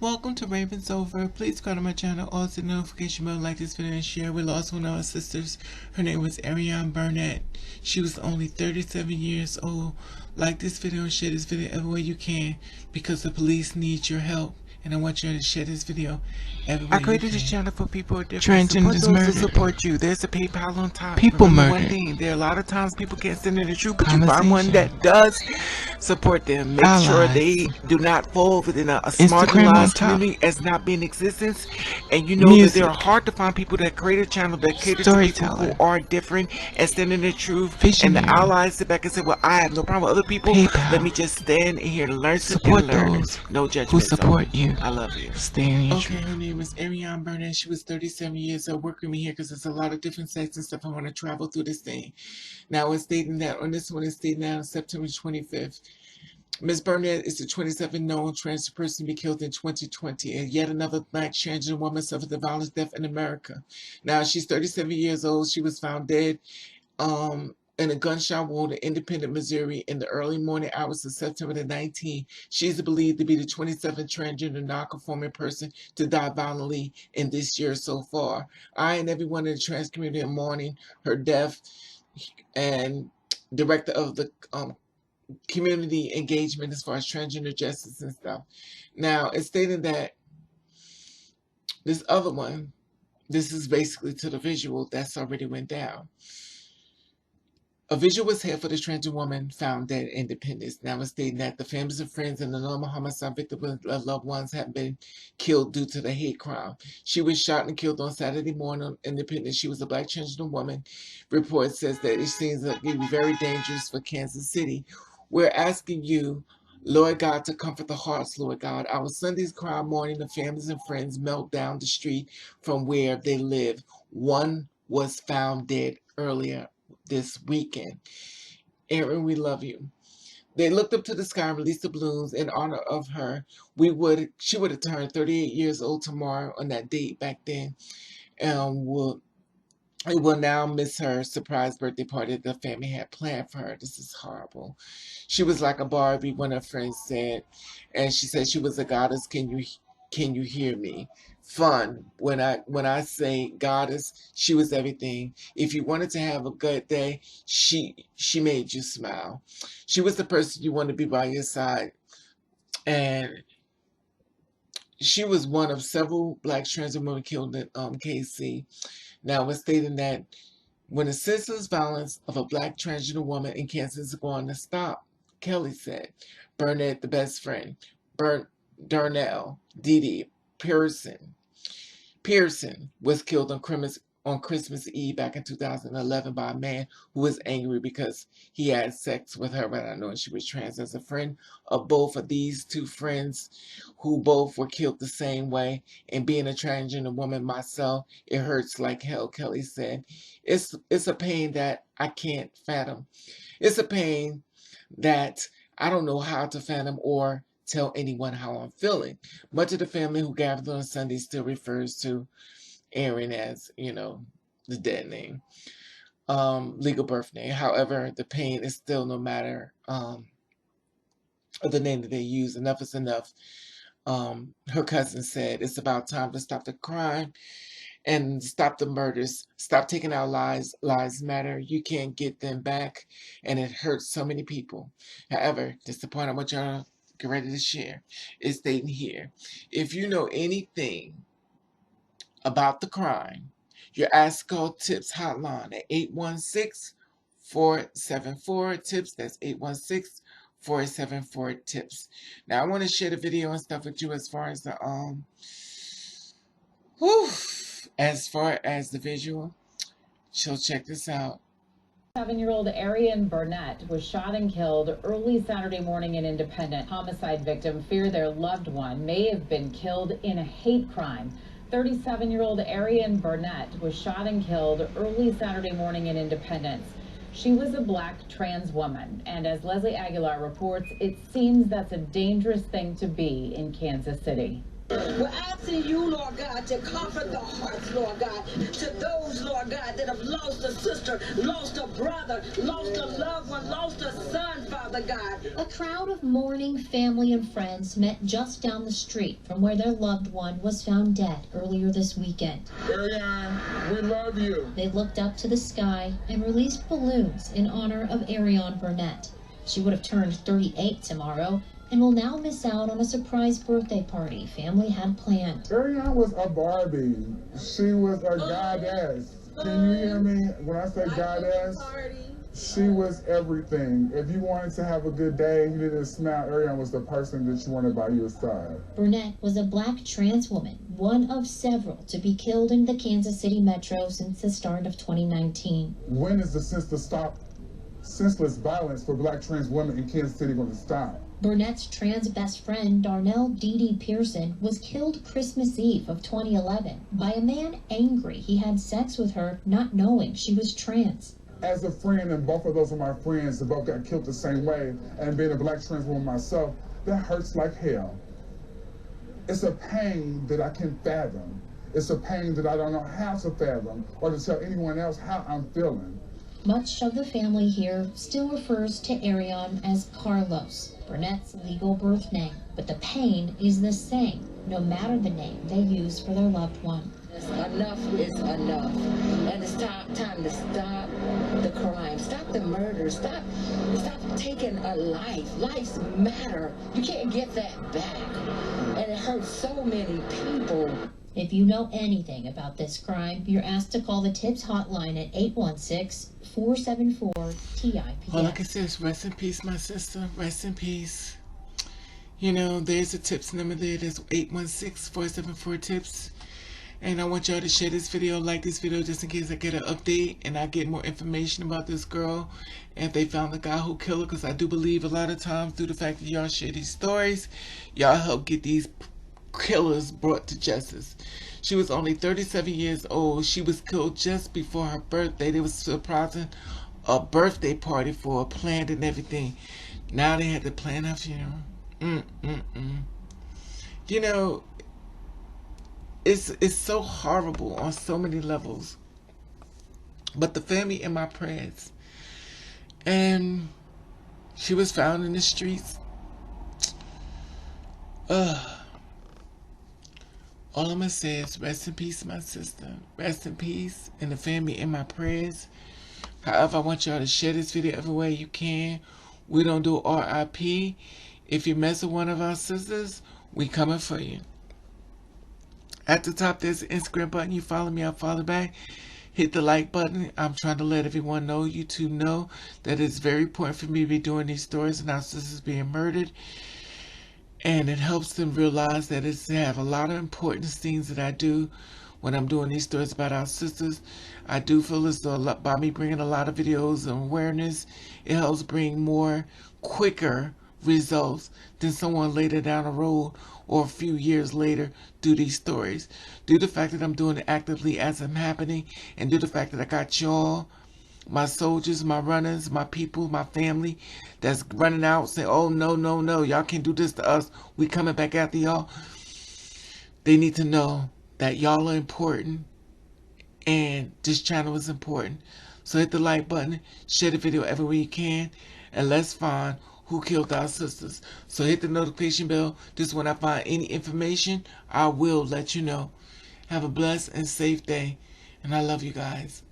Welcome to Ravens Over. Please go to my channel, also notification bell, like this video, and share. We lost one of our sisters. Her name was Aerrion Burnett. She was only 37 years old. Like this video and share this video everywhere you can, because the police need your help. And I want you to share this video everywhere. I created this channel for people with different transgenders murdered. To support you. There's a PayPal on top. People murdered. One thing, there are a lot of times people can't send in the truth, but you find one that does. Support them. Make sure they do not fall within a marginalized community as not being in existence. And you know that there are hard to find people that create a channel that cater to people who are different and stand in the truth. And the allies sit back and say, well, I have no problem with other people. Let me just stand in here and learn something. Support those no judgment who support you. I love you. Stay in your truth. Her name is Aerrion Burnett. She was 37 years old. Work with me here because there's a lot of different sites and stuff. I want to travel through this thing. Now it's stating that on this one, it's stating that on September 25th. Ms. Burnett is the 27th known trans person to be killed in 2020, and yet another Black transgender woman suffered the violent death in America. Now she's 37 years old. She was found dead in a gunshot wound in Independence, Missouri in the early morning hours of September the 19th. She is believed to be the 27th transgender non-conforming person to die violently in this year so far. I and everyone in the trans community are mourning her death, and director of the community engagement as far as transgender justice and stuff. Now, it's stated that this other one, this is basically to the visual that's already went down. A visual was held for the transgender woman found dead in Independence. Now it's stating that the families and friends and the normal homicide victims of loved ones have been killed due to the hate crime. She was shot and killed on Saturday morning on Independence. She was a Black transgender woman. Report says that it seems like it would be very dangerous for Kansas City. We're asking you, Lord God, to comfort the hearts, Lord God. Our Sunday's cry mourning the families and friends melt down the street from where they live. One was found dead earlier this weekend. Aaron, we love you. They looked up to the sky and released the balloons in honor of her. She would have turned 38 years old tomorrow on that date back then. We will now miss her surprise birthday party the family had planned for her. This is horrible. She was like a Barbie, one of her friends said, and she said she was a goddess. Can you hear me? Fun. When I say goddess, she was everything. If you wanted to have a good day, she made you smile. She was the person you wanted to be by your side, and she was one of several Black trans women killed in KC. Now it's stating that when the senseless violence of a Black transgender woman in Kansas is going to stop, Kelly said. Burnett, the best friend. Darnell, Dee Pearson was killed on Christmas Eve back in 2011 by a man who was angry because he had sex with her without knowing she was trans. As a friend of both of these two friends who both were killed the same way, and being a transgender woman myself, it hurts like hell, Kelly said. It's a pain that I can't fathom. It's a pain that I don't know how to fathom or tell anyone how I'm feeling. Much of the family who gathered on Sunday still refers to Aaron as, the dead name, legal birth name. However, the pain is still, no matter of the name that they use, enough is enough. Her cousin said, it's about time to stop the crime and stop the murders. Stop taking our lives. Lives matter. You can't get them back, and it hurts so many people. However, just the point I want y'all to get ready to share is stating here. If you know anything about the crime, your Ask Call Tips hotline at 816-474-TIPS. That's 816-474-TIPS. Now I want to share the video and stuff with you as far as the visual. So check this out. 7-year-old Aerrion Burnett was shot and killed early Saturday morning in Independence. Homicide victim fear their loved one may have been killed in a hate crime. 37-year-old Aerrion Burnett was shot and killed early Saturday morning in Independence. She was a Black trans woman, and as Leslie Aguilar reports, it seems that's a dangerous thing to be in Kansas City. We're asking you, Lord God, to comfort the hearts, Lord God, to those, Lord God, that have lost a sister, lost a brother, lost a loved one, lost a son, Father God. A crowd of mourning family and friends met just down the street from where their loved one was found dead earlier this weekend. Aerrion, we love you. They looked up to the sky and released balloons in honor of Aerrion Burnett. She would have turned 38 tomorrow and will now miss out on a surprise birthday party family had planned. Aerrion was a Barbie. She was a goddess. Can you hear me when I say goddess? She was everything. If you wanted to have a good day, you didn't smile, Aerrion was the person that you wanted by your side. Burnett was a black trans woman, one of several to be killed in the Kansas City metro since the start of 2019. When is the sense to stop senseless violence for black trans women in Kansas City going to stop? Burnett's trans best friend, Darnell Dee Dee Pearson, was killed Christmas Eve of 2011 by a man angry he had sex with her not knowing she was trans. As a friend, and both of those are my friends that both got killed the same way, and being a black trans woman myself, that hurts like hell. It's a pain that I can't fathom. It's a pain that I don't know how to fathom or to tell anyone else how I'm feeling. Much of the family here still refers to Aerrion as Carlos, Burnett's legal birth name, but the pain is the same, no matter the name they use for their loved one. Enough is enough. And it's time to stop the crime, stop the murder, stop taking a life. Lives matter. You can't get that back. And it hurts so many people. If you know anything about this crime, you're asked to call the TIPS hotline at 816-474-TIPS. All I can say is rest in peace, my sister. Rest in peace. You know, there's a TIPS number there. That's 816-474-TIPS. And I want y'all to share this video, like this video, just in case I get an update and I get more information about this girl. And if they found the guy who killed her, because I do believe a lot of times through the fact that y'all share these stories, y'all help get these killers brought to justice. She was only 37 years old. She was killed just before her birthday. They was surprising a birthday party for her, planned and everything. Now they had to plan her funeral. You know, it's so horrible on so many levels. But the family in my prayers. And she was found in the streets. All I'm going to say is rest in peace, my sister. Rest in peace, and the family in my prayers. However, I want y'all to share this video every way you can. We don't do RIP. If you mess with one of our sisters, we coming for you. At the top, there's an Instagram button. You follow me, I'll follow back. Hit the like button. I'm trying to let everyone know, YouTube know, that it's very important for me to be doing these stories and our sisters being murdered. And it helps them realize that it's have a lot of important things that I do when I'm doing these stories about our sisters. I do feel as though by me bringing a lot of videos and awareness, it helps bring more quicker results than someone later down the road or a few years later do these stories. Due to the fact that I'm doing it actively as I'm happening, and due to the fact that I got y'all, my soldiers, my runners, my people, my family that's running out saying, oh, no, no, no, y'all can't do this to us. We coming back after y'all. They need to know that y'all are important and this channel is important. So hit the like button, share the video everywhere you can, and let's find who killed our sisters. So hit the notification bell. Just when I find any information, I will let you know. Have a blessed and safe day. And I love you guys.